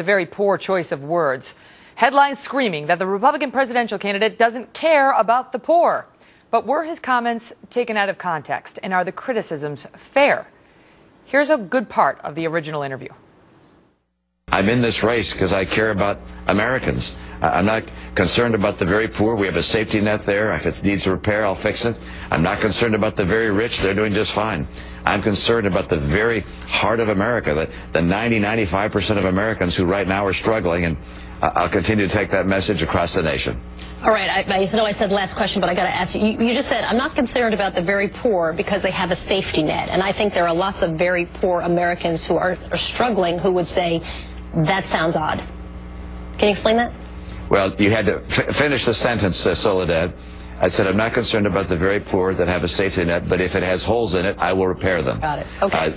a very poor choice of words. Headlines screaming that the Republican presidential candidate doesn't care about the poor. But were his comments taken out of context, and are the criticisms fair? Here's a good part of the original interview. I'm in this race because I care about Americans. I'm not concerned about the very poor. We have a safety net there. If it needs repair, I'll fix it. I'm not concerned about the very rich. They're doing just fine. I'm concerned about the very heart of America, the 95% of Americans who right now are struggling, and I'll continue to take that message across the nation. All right, I know I said last question, but I got to ask you. You just said, I'm not concerned about the very poor because they have a safety net. And I think there are lots of very poor Americans who are struggling who would say, that sounds odd. Can you explain that? Well, you had to finish the sentence, Soledad. I said, I'm not concerned about the very poor that have a safety net, but if it has holes in it, I will repair them. Got it. Okay.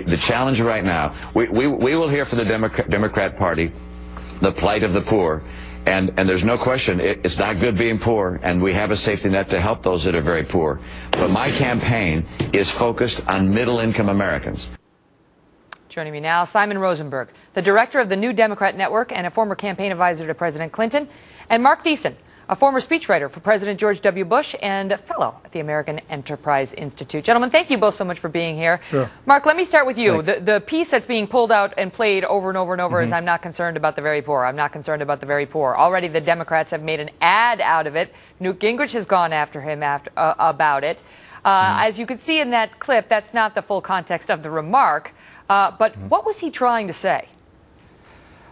The challenge right now, we will hear from the Democrat Party the plight of the poor. And there's no question, it's not good being poor, and we have a safety net to help those that are very poor. But my campaign is focused on middle-income Americans. Joining me now, Simon Rosenberg, the director of the New Democrat Network and a former campaign advisor to President Clinton, and Mark Thiessen, a former speechwriter for President George W. Bush and a fellow at the American Enterprise Institute. Gentlemen, thank you both so much for being here. Sure. Mark, let me start with you. The piece that's being pulled out and played over and over and over is, I'm not concerned about the very poor. I'm not concerned about the very poor. Already the Democrats have made an ad out of it. Newt Gingrich has gone after him about it. As you can see in that clip, that's not the full context of the remark. But what was he trying to say?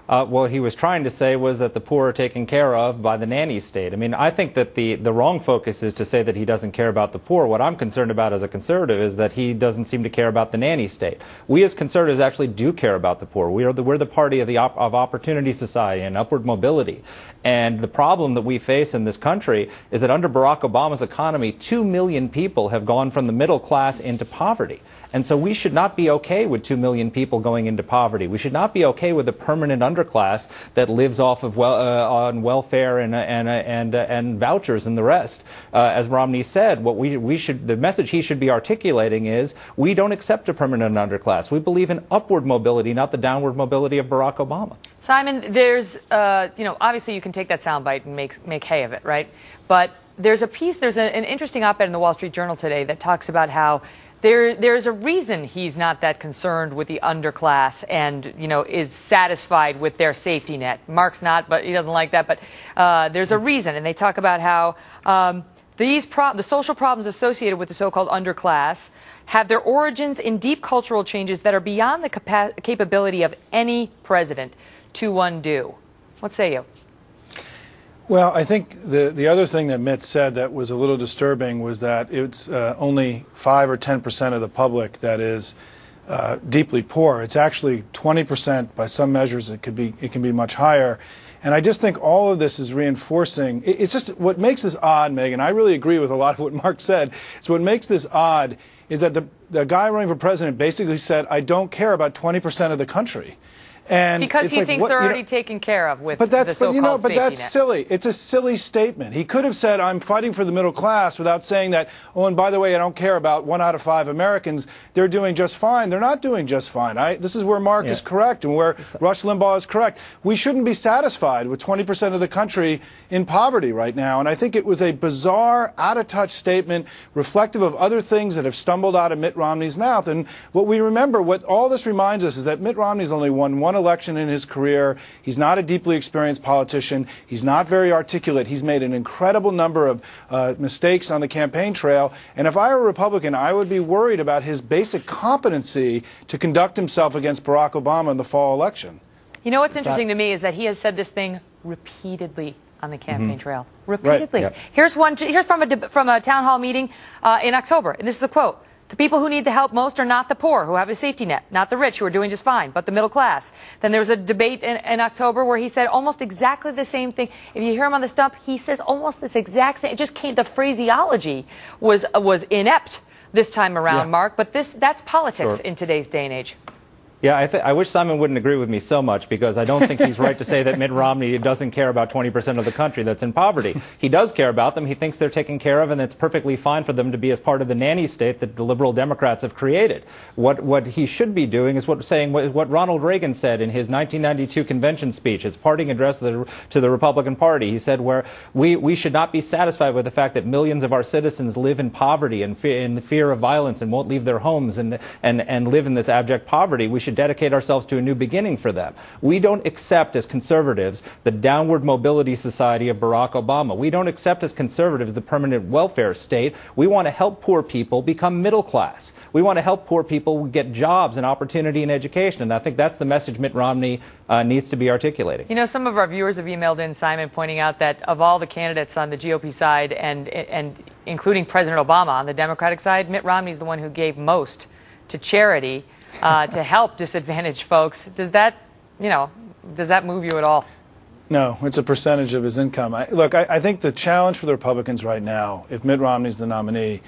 What he was trying to say was that the poor are taken care of by the nanny state. I mean, I think that the wrong focus is to say that he doesn't care about the poor. What I'm concerned about as a conservative is that he doesn't seem to care about the nanny state. We as conservatives actually do care about the poor. We're the party of of opportunity society and upward mobility. And the problem that we face in this country is that under Barack Obama's economy, 2 million people have gone from the middle class into poverty. And so we should not be okay with 2 million people going into poverty. We should not be okay with a permanent underclass that lives off of on welfare and vouchers and the rest. As Romney said, what the message he should be articulating is, we don't accept a permanent underclass. We believe in upward mobility, not the downward mobility of Barack Obama. Simon, there's, obviously you can take that soundbite and make hay of it, right? But there's an interesting op-ed in the Wall Street Journal today that talks about how there's a reason he's not that concerned with the underclass and, is satisfied with their safety net. Mark's not, but he doesn't like that. But there's a reason, and they talk about how the social problems associated with the so-called underclass have their origins in deep cultural changes that are beyond the capability of any president to undo. What say you? Well, I think the other thing that Mitt said that was a little disturbing was that it's only 5 or 10% of the public that is deeply poor. It's actually 20% by some measures. It can be much higher. And I just think all of this is reinforcing. It's just what makes this odd, Megyn. I really agree with a lot of what Mark said. So what makes this odd is that the guy running for president basically said, I don't care about 20% of the country. And because he thinks they're already taken care of with the so-called safety net. But that's silly. It's a silly statement. He could have said, I'm fighting for the middle class without saying that, oh, and by the way, I don't care about 1 out of 5 Americans. They're doing just fine. They're not doing just fine. This is where Mark is correct and where Rush Limbaugh is correct. We shouldn't be satisfied with 20% of the country in poverty right now. And I think it was a bizarre, out-of-touch statement reflective of other things that have stumbled out of Mitt Romney's mouth. And what we remember, what all this reminds us is that Mitt Romney's only won one election in his career. He's not a deeply experienced politician. He's not very articulate. He's made an incredible number of mistakes on the campaign trail. And if I were a Republican, I would be worried about his basic competency to conduct himself against Barack Obama in the fall election. You know what's interesting to me is that he has said this thing repeatedly on the campaign trail. Repeatedly. Right. Here's from a town hall meeting in October. And this is a quote. The people who need the help most are not the poor, who have a safety net, not the rich, who are doing just fine, but the middle class. Then there was a debate in October where he said almost exactly the same thing. If you hear him on the stump, he says almost this exact same. It just came. The phraseology was inept this time around, Mark. But that's politics in today's day and age. Yeah, I wish Simon wouldn't agree with me so much, because I don't think he's right to say that Mitt Romney doesn't care about 20% of the country that's in poverty. He does care about them. He thinks they're taken care of, and it's perfectly fine for them to be as part of the nanny state that the liberal Democrats have created. What he should be doing is what Ronald Reagan said in his 1992 convention speech, his parting address to the Republican Party. He said, where we should not be satisfied with the fact that millions of our citizens live in poverty and in the fear of violence and won't leave their homes and live in this abject poverty. We should dedicate ourselves to a new beginning for them. We don't accept as conservatives the downward mobility society of Barack Obama. We don't accept as conservatives the permanent welfare state. We want to help poor people become middle class. We want to help poor people get jobs and opportunity in education. And I think that's the message Mitt Romney needs to be articulating. You know, some of our viewers have emailed in, Simon, pointing out that of all the candidates on the GOP side, and including President Obama on the Democratic side, Mitt Romney's the one who gave most to charity to help disadvantaged folks. Does that move you at all? No, it's a percentage of his income. I think the challenge for the Republicans right now, if Mitt Romney's the nominee,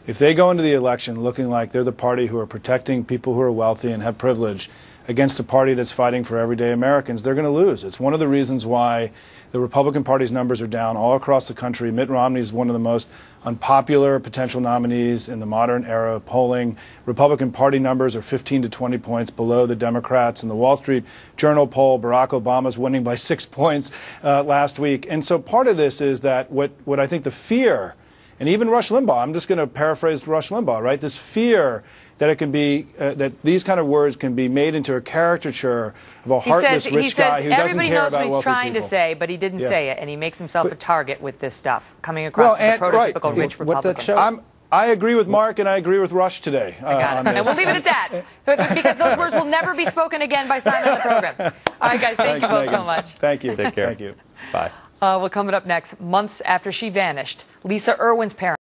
if they go into the election looking like they're the party who are protecting people who are wealthy and have privilege against a party that's fighting for everyday Americans, they're going to lose. It's one of the reasons why the Republican Party's numbers are down all across the country. Mitt Romney is one of the most unpopular potential nominees in the modern era of polling. Republican Party numbers are 15 to 20 points below the Democrats. In the Wall Street Journal poll, Barack Obama's winning by 6 points last week. And so part of this is that what I think the fear, and even Rush Limbaugh, I'm just going to paraphrase Rush Limbaugh, right? This fear that it can be, that these kind of words can be made into a caricature of a heartless rich guy who doesn't care about wealthy people. Everybody knows what he's trying to say, but he didn't say it, and he makes himself a target with this stuff, coming across as a prototypical rich Republican. I agree with Mark, and I agree with Rush today on this. And we'll leave it at that, because those words will never be spoken again by Simon on the program. All right, guys, thank you both so much. Thank you. Take care. Thank you. Bye. We'll come up next. Months after she vanished, Lisa Irwin's parents